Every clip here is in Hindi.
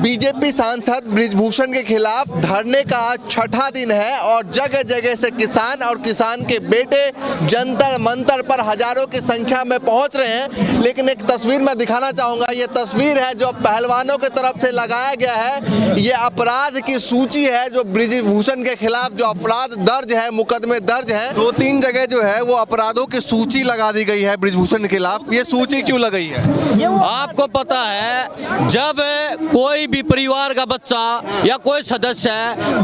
बीजेपी सांसद बृजभूषण के खिलाफ धरने का आज छठा दिन है और जगह जगह से किसान और किसान के बेटे जंतर मंतर पर हजारों की संख्या में पहुंच रहे हैं। लेकिन एक तस्वीर मैं दिखाना चाहूंगा, ये तस्वीर है जो पहलवानों की तरफ से लगाया गया है। ये अपराध की सूची है जो बृजभूषण के खिलाफ जो अपराध दर्ज है, मुकदमे दर्ज हैं। 2-3 जगह जो है वो अपराधों की सूची लगा दी गई है बृजभूषण के खिलाफ। ये सूची क्यों लगाई है? आपको पता है, जब कोई भी परिवार का बच्चा या कोई सदस्य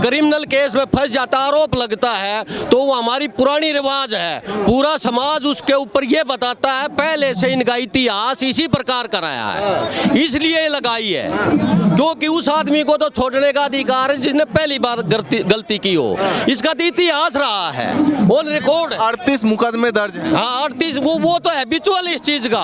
क्रिमिनल केस में फंस जाता, आरोप लगता है, तो वो हमारी पुरानी रिवाज है, पूरा समाज उसके ऊपर ये बताता है पहले से इनका इतिहास इसी प्रकार का रहा है, इसलिए लगाई है। क्योंकि उस आदमी को तो छोड़ने का अधिकार है जिसने पहली बार गलती की हो, इसका तो इतिहास रहा है, ऑन रिकॉर्ड 38 मुकदमे दर्ज है। हाँ 38, वो तो है बिचुअल इस चीज का,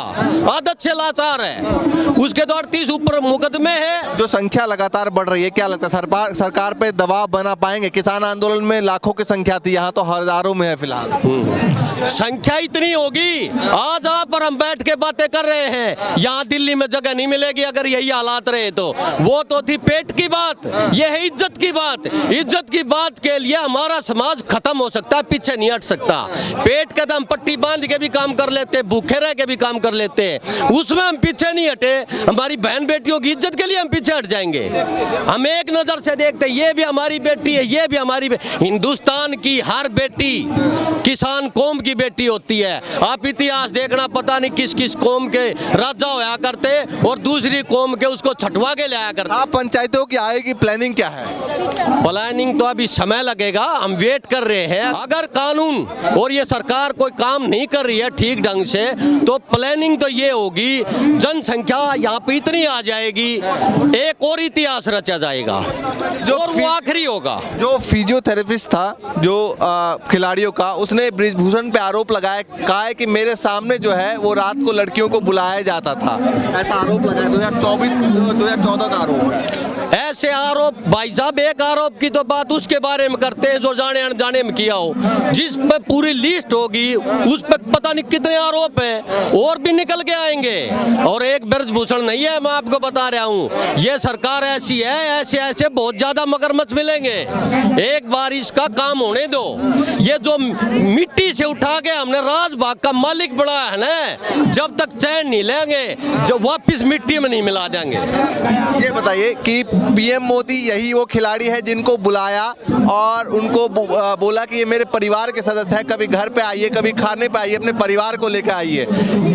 आदत से लाचार है, उसके तो 38 ऊपर मुकदमे है। जो संख्या लगातार बढ़ रही है, क्या लगता है सरकार पे दबाव बना पाएंगे? किसान आंदोलन में लाखों की संख्या थी, यहाँ तो हजारों में है फिलहाल। संख्या इतनी होगी, आज आप पर हम बैठ के बातें कर रहे हैं, यहाँ दिल्ली में जगह नहीं मिलेगी अगर यही हालात रहे तो। वो तो थी पेट की बात, ये है इज्जत की बात। इज्जत की बात के लिए हमारा समाज खत्म हो सकता है, पीछे नहीं हट सकता। पेट के दम पट्टी बांध के भी काम कर लेते, भूखे रह के भी काम कर लेते हैं, उसमें हम पीछे नहीं हटे। हमारी बहन बेटियों की इज्जत के लिए हम पीछे हट जाएंगे? हम एक नजर से देखते, ये भी हमारी बेटी है, ये भी हमारी हिंदुस्तान की हर बेटी किसान कौम की बेटी होती है। आप इतिहास देखना, पता नहीं किस किस कौम के राजा होया करते और दूसरी कौम के उसको छटवा के लाया करते। आप पंचायतों की आय की प्लानिंग क्या है? प्लानिंग तो अभी समय लगेगा, हम वेट कर रहे हैं। अगर कानून और ये सरकार कोई काम नहीं कर रही है ठीक ढंग से, तो प्लानिंग तो ये होगी, जनसंख्या यहाँ पे इतनी आ जाएगी, एक और इतिहास रचा जाएगा जो वो आखिरी होगा। जो फिजियोथेरेपिस्ट था जो खिलाड़ियों का, उसने बृजभूषण पे आरोप लगाया, कहा है कि मेरे सामने जो है वो रात को लड़कियों को बुलाया जाता था, ऐसा आरोप लगाया। 2014 का आरोप है। ऐसे आरोप भाई साहब, एक आरोप की तो बात उसके बारे में करते हैं जो जाने अनजाने में किया हो, जिस पे पूरी लिस्ट होगी उस पे पता नहीं कितने आरोप हैं और भी निकल के आएंगे। और एक बृजभूषण नहीं है, मैं आपको बता रहा हूँ, ये सरकार ऐसी है, ऐसे ऐसे बहुत ज्यादा मगरमच्छ मिलेंगे। एक बार इसका काम होने दो। ये जो मिट्टी से उठा के हमने राजभाग का मालिक बनाया है ना, जब तक चैन नहीं लेंगे जो वापिस मिट्टी में नहीं मिला देंगे। ये बताइए कि पीएम मोदी यही वो खिलाड़ी है जिनको बुलाया और उनको बोला कि ये मेरे परिवार के सदस्य हैं, कभी घर पे आइए, कभी खाने पे आइए, अपने परिवार को लेकर आइए।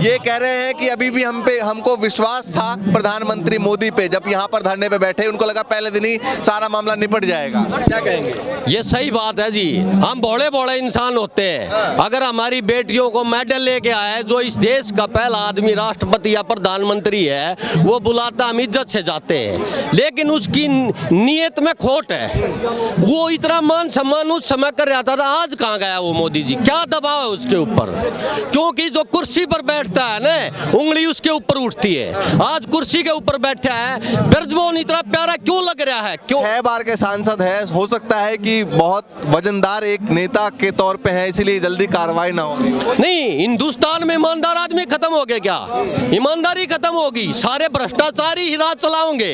ये कह रहे हैं कि अभी भी हमको विश्वास था प्रधानमंत्री मोदी पे, जब यहाँ पर धरने पे बैठे उनको लगा पहले दिन ही सारा मामला निपट जाएगा। क्या कहेंगे? ये सही बात है जी, हम बड़े बड़े इंसान होते हैं। अगर हमारी बेटियों को मेडल लेके आया है, जो इस देश का पहला आदमी राष्ट्रपति या प्रधानमंत्री है, वो बुलाता, हम इज्जत से जाते हैं। लेकिन उसकी नीयत में खोट है। वो इतना मान सम्मान उस समय कर रहा था, आज कहाँ गया वो मोदी जी? क्या दबाव है उसके ऊपर? क्योंकि जो कुर्सी पर बैठता है ना, उंगली उसके ऊपर उठती है। आज कुर्सी के ऊपर बैठा है, बृजभूषण इतना प्यारा क्यों लग रहा है? क्यों? 6 बार के सांसद है, हो सकता है कि बहुत वजनदार एक नेता के तौर पे है, इसलिए जल्दी कार्रवाई ना हो। नहीं, हिंदुस्तान में ईमानदार आदमी खत्म हो गए क्या? ईमानदारी खत्म होगी, सारे भ्रष्टाचारी ही राज चलाओगे।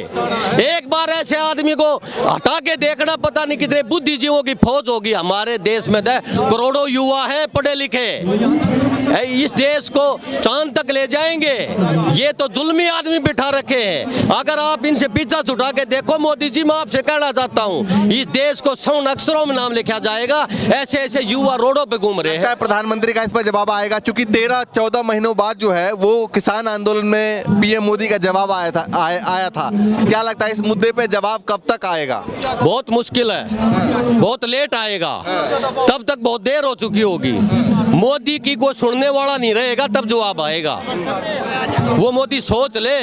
एक बार ऐसे आदमी को हटा के देखना, पता नहीं कितने बुद्धिजीवियों की फौज होगी हमारे देश में। करोड़ों युवा हैं पढ़े लिखे, इस देश को चांद तक ले जाएंगे। ये तो जुल्मी आदमी बिठा रखे हैं। अगर आप इनसे पीछा छुटा के देखो, मोदी जी मैं आपसे कहना चाहता हूँ, इस देश को स्वर्ण अक्षरों में नाम लिखा जाएगा। ऐसे ऐसे युवा रोडों पे घूम रहे हैं। प्रधानमंत्री का इस पर जवाब आएगा, क्योंकि 13-14 महीनों बाद जो है वो किसान आंदोलन में पीएम मोदी का जवाब आया था। क्या लगता है इस मुद्दे पे जवाब कब तक आएगा? बहुत मुश्किल है, बहुत लेट आएगा, तब तक बहुत देर हो चुकी होगी। मोदी की को सुनने वाला नहीं रहेगा, तब जवाब आएगा। वो मोदी सोच ले।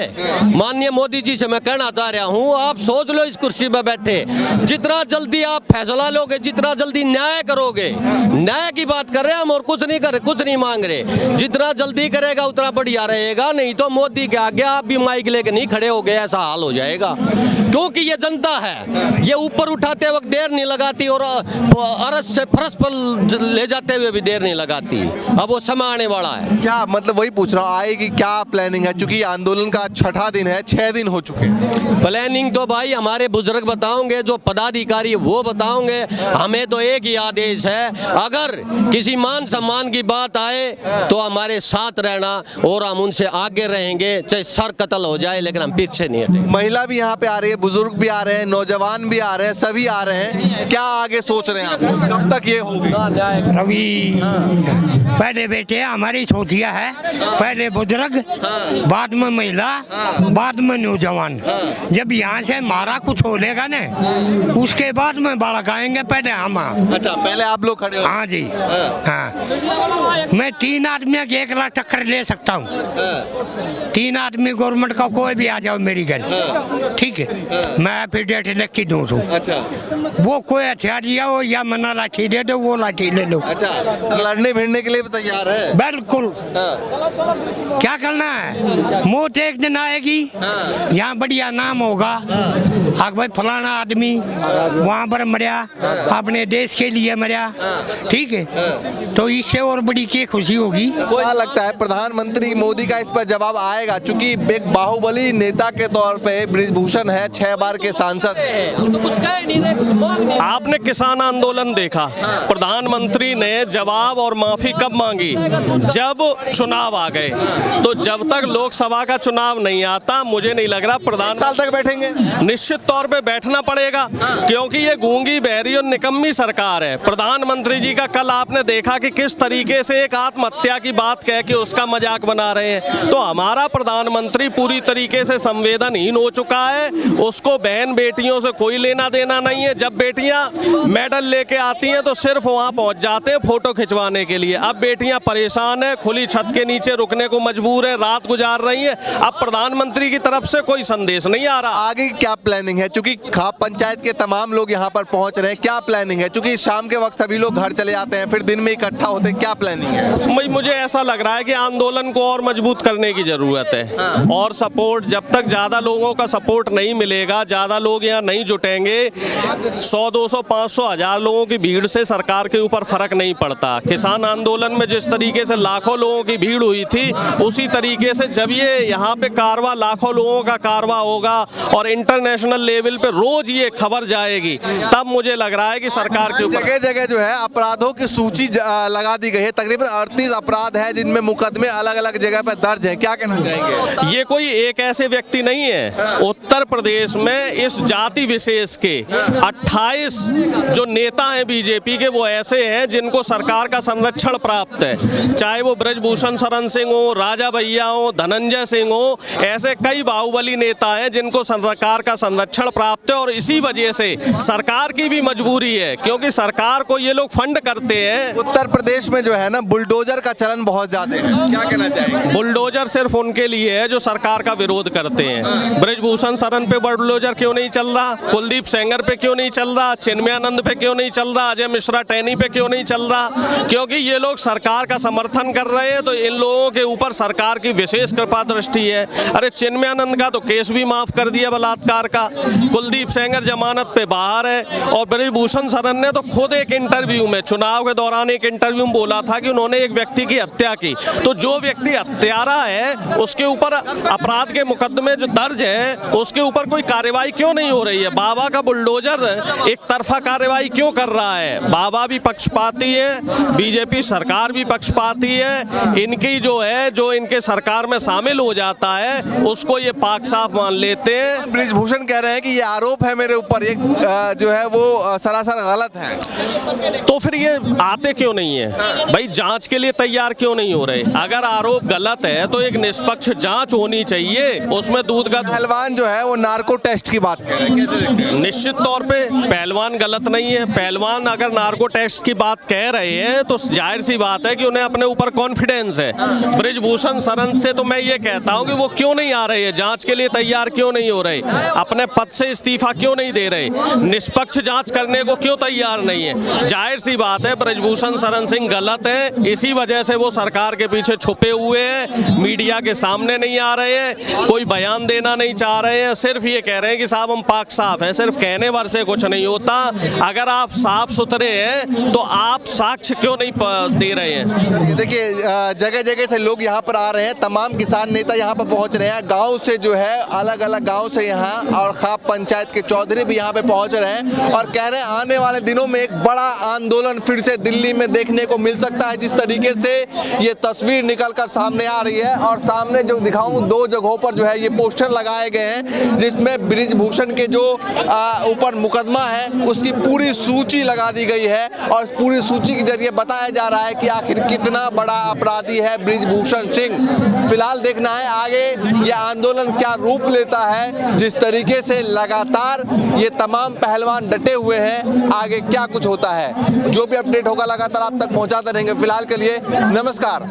माननीय मोदी जी से मैं कहना चाह रहा हूँ, आप सोच लो इस कुर्सी पर बैठे, जितना जल्दी आप फैसला लोगे, जितना जल्दी न्याय करोगे, न्याय की बात कर रहे हैं हम और कुछ नहीं कर रहे, कुछ नहीं मांग रहे, जितना जल्दी करेगा उतना बढ़िया रहेगा। नहीं तो मोदी के आगे आप भी माइक लेके नहीं खड़े हो गए, ऐसा हाल हो जाएगा। क्योंकि ये जनता है, ये ऊपर उठाते वक्त देर नहीं लगाती और अरस से फरस पर ले जाते हुए भी देर नहीं लगाती। आती, अब वो समय आने वाला है। क्या मतलब वही पूछ रहा हूँ, आएगी क्या प्लानिंग है? क्योंकि आंदोलन का 6ठा दिन है, 6 दिन हो चुके हैं। प्लानिंग तो भाई हमारे बुजुर्ग बताओगे, जो पदाधिकारी वो बताओगे। हमें तो एक ही आदेश है, अगर किसी मान सम्मान की बात आए तो हमारे साथ रहना और हम उनसे आगे रहेंगे, चाहे सर कत्ल हो जाए, लेकिन हम पीछे नहीं हटेंगे। महिला भी यहाँ पे आ रही है, बुजुर्ग भी आ रहे हैं, नौजवान भी आ रहे हैं, सभी आ रहे हैं। क्या आगे सोच रहे हैं आप? कब तक ये होगी? रवि, पहले बेटे हमारी सोचिया है, पहले बुजुर्ग, बाद में महिला, बाद में नौजवान। जब यहाँ से हमारा कुछ होलेगा ना, उसके बाद में बालक आएंगे, पहले हम। अच्छा, पहले आप लोग खड़े हो। हाँ जी, हाँ। मैं 3 आदमी के 1 लाख टक्कर ले सकता हूँ। 3 आदमी गवर्नमेंट का कोई भी आ जाओ मेरी घर, ठीक है, मैं एफिडेविट लिख के दूँ। अच्छा, वो कोई हथियार लिया हो या मना लाठी दे दो, वो लाठी ले लो। अच्छा, लड़ने भिड़ने के लिए भी तैयार है? बिल्कुल। क्या करना है, मौत एक दिन आएगी, यहाँ बढ़िया नाम होगा, भाई फलाना आदमी वहाँ पर मरा, अपने देश के लिए मरा, ठीक है, तो इससे और बड़ी क्या खुशी होगी। क्या लगता है प्रधानमंत्री मोदी का इस पर जवाब आएगा? चूंकि एक बाहुबली नेता के तौर पे बृजभूषण है, 6 बार के सांसद। आपने किसान आंदोलन देखा, प्रधानमंत्री ने जवाब और माफी कब मांगी? जब चुनाव आ गए। तो जब तक लोकसभा का चुनाव नहीं आता, मुझे नहीं लग रहा प्रधान साल तक बैठेंगे। निश्चित तौर पे बैठना पड़ेगा, क्योंकि ये गूंगी बहरी और निकम्मी सरकार है। प्रधानमंत्री जी का कल आपने देखा कि किस तरीके से एक आत्महत्या की बात कह के उसका मजाक बना रहे हैं। तो हमारा प्रधानमंत्री पूरी तरीके से संवेदनहीन हो चुका है। उसको बहन बेटियों से कोई लेना देना नहीं है। जब बेटियां मेडल लेके आती हैं तो सिर्फ वहां पहुंच जाते हैं फोटो खिंचवाने के लिए। अब बेटियां परेशान है, खुली छत के नीचे रुकने को मजबूर है, रात गुजार रही है। अब प्रधानमंत्री की तरफ से कोई संदेश नहीं आ रहा। आगे क्या प्लानिंग है? क्योंकि खाप पंचायत के तमाम लोग यहाँ पर पहुंच रहे हैं, क्या प्लानिंग है? क्योंकि शाम के वक्त सभी लोग घर चले जाते हैं, फिर दिन में इकट्ठा होते हैं, क्या प्लानिंग है? मुझे ऐसा लग रहा है कि आंदोलन को और मजबूत करने की जरूरत है। और सपोर्ट, जब तक ज्यादा लोगों का सपोर्ट नहीं मिलेगा, ज्यादा लोग यहाँ नहीं जुटेंगे, 100, 200, 500, 1000 लोगों की भीड़ से सरकार के ऊपर फर्क नहीं पड़ता। किसान आंदोलन में जिस तरीके से लाखों लोगों की भीड़ हुई थी, उसी तरीके से जब ये यहाँ पे कारवा, लाखों लोगों का कारवा होगा और इंटरनेशनल लेवल पे रोज ये खबर जाएगी, तब मुझे लग रहा है कि सरकार के ऊपर जगह जगह जो है अपराधों की सूची लगा दी गई है। तकरीबन 38 अपराध है जिनमें मुकदमे अलग अलग जगह पर दर्ज हैं। क्या कहना चाहेंगे? ये कोई एक ऐसे व्यक्ति नहीं है। उत्तर प्रदेश में इस जाति विशेष के 28 जो नेता हैं बीजेपी के, वो ऐसे हैं जिनको सरकार का संरक्षण प्राप्त है। चाहे वो ब्रजभूषण शरण सिंह हो, राजा भैया हो, धनंजय सिंह हो, ऐसे कई बाहुबली नेता हैं जिनको सरकार का संरक्षण प्राप्त है। और इसी वजह से सरकार की भी मजबूरी है, क्योंकि सरकार को ये लोग फंड करते हैं। उत्तर प्रदेश में जो है ना, बुलडोजर का चलन बहुत ज्यादा है। क्या कहना चाहेंगे? बुलडोजर सिर्फ उनके लिए है जो सरकार का विरोध करते हैं। ब्रजभूषण शरण पे बुलडोजर क्यों नहीं चल रहा? कुलदीप सेंगर पे क्यों नहीं चल रहा? चिन्मयानंद पे क्यों नहीं चल रहा? अजय मिश्रा टैनी पे क्यों नहीं चल रहा? क्योंकि ये लोग सरकार का समर्थन कर रहे हैं, तो इन लोगों के ऊपर सरकार की विशेष कृपा दृष्टि है। अरे चिन्मयानंद का तो केस भी माफ कर दिया बलात्कार का, कुलदीप सेंगर जमानत पे बाहर है, और ब्रजभूषण शरण ने तो खुद एक इंटरव्यू में, चुनाव के दौरान एक इंटरव्यू में बोला था कि उन्होंने एक व्यक्ति की हत्या की। तो जो व्यक्ति हत्यारा है उसके ऊपर अपराध के मुकदमे जो दर्ज हैं, उसके ऊपर कोई कार्रवाई क्यों नहीं हो रही है? बाबा का बुलडोजर एक तरफा कार्रवाई क्यों कर रहा है? बाबा भी पक्षपाती है, बीजेपी सरकार भी पक्षपाती है। इनकी जो है, जो इनके सरकार में शामिल हो जाता है, उसको ये पाक साफ मान लेते हैं। बृजभूषण कह रहे हैं कि ये आरोप है मेरे ऊपर, ये जो है वो सरासर गलत है। तो फिर ये आते क्यों नहीं है भाई? जांच के लिए तैयार क्यों नहीं हो रहे? अगर आरोप गलत है तो एक निष्पक्ष जांच होनी चाहिए, उसमें दूध का। पहलवान जो है वो नार्को टेस्ट की बात कर रहे हैं, कैसे देखते हैं? निश्चित तौर पे पहलवान गलत नहीं है। पहलवान अगर नार्को टेस्ट की बात कह रहे हैं तो जाहिर सी बात है कि उन्हें अपने ऊपर कॉन्फिडेंस है। ब्रजभूषण शरण से तो मैं ये कहता हूं कि वो क्यों नहीं आ रहे हैं, जांच के लिए तैयार क्यों नहीं हो रहे, अपने पद से इस्तीफा क्यों नहीं दे रहे, निष्पक्ष जांच करने को क्यों तैयार नहीं है? जाहिर सी बात है ब्रजभूषण शरण सिंह गलत है, इसी वजह से वो सरकार के पीछे छुपे हुए हैं, मीडिया के सामने नहीं आ रहे हैं, कोई बयान देना नहीं चाह रहे हैं, सिर्फ ये कह रहे हैं कि साहब हम पाक साफ है। सिर्फ कहने भर से कुछ नहीं होता। अगर आप साफ सुथरे हैं तो आप साक्ष्य क्यों नहीं दे रहे हैं। ये देखिए जगह जगह से लोग यहाँ पर आ रहे हैं, तमाम किसान नेता यहाँ पर पहुँच रहे हैं, गांव से जो है अलग अलग गांव से यहाँ, और खाप पंचायत के चौधरी भी यहाँ पे पहुँच रहे हैं और कह रहे हैं आने वाले दिनों में एक बड़ा आंदोलन फिर से दिल्ली में देखने को मिल सकता है। जिस तरीके से ये तस्वीर निकल कर सामने आ रही है, और सामने जो दिखाऊं 2 जगहों पर जो है ये पोस्टर लगाए गए हैं जिसमें बृजभूषण के जो ऊपर मुकदमा है उसकी पूरी सूची लगा दी गई है, और इस पूरी सूची के जरिए बताया जा रहा है कि आखिर कितना बड़ा अपराधी है बृजभूषण सिंह। फिलहाल देखना है आगे ये आंदोलन क्या रूप लेता है। जिस तरीके से लगातार ये तमाम पहलवान डटे हुए हैं, आगे क्या कुछ होता है, जो भी अपडेट होगा लगातार आप तक पहुंचाते रहेंगे। फिलहाल के लिए नमस्कार।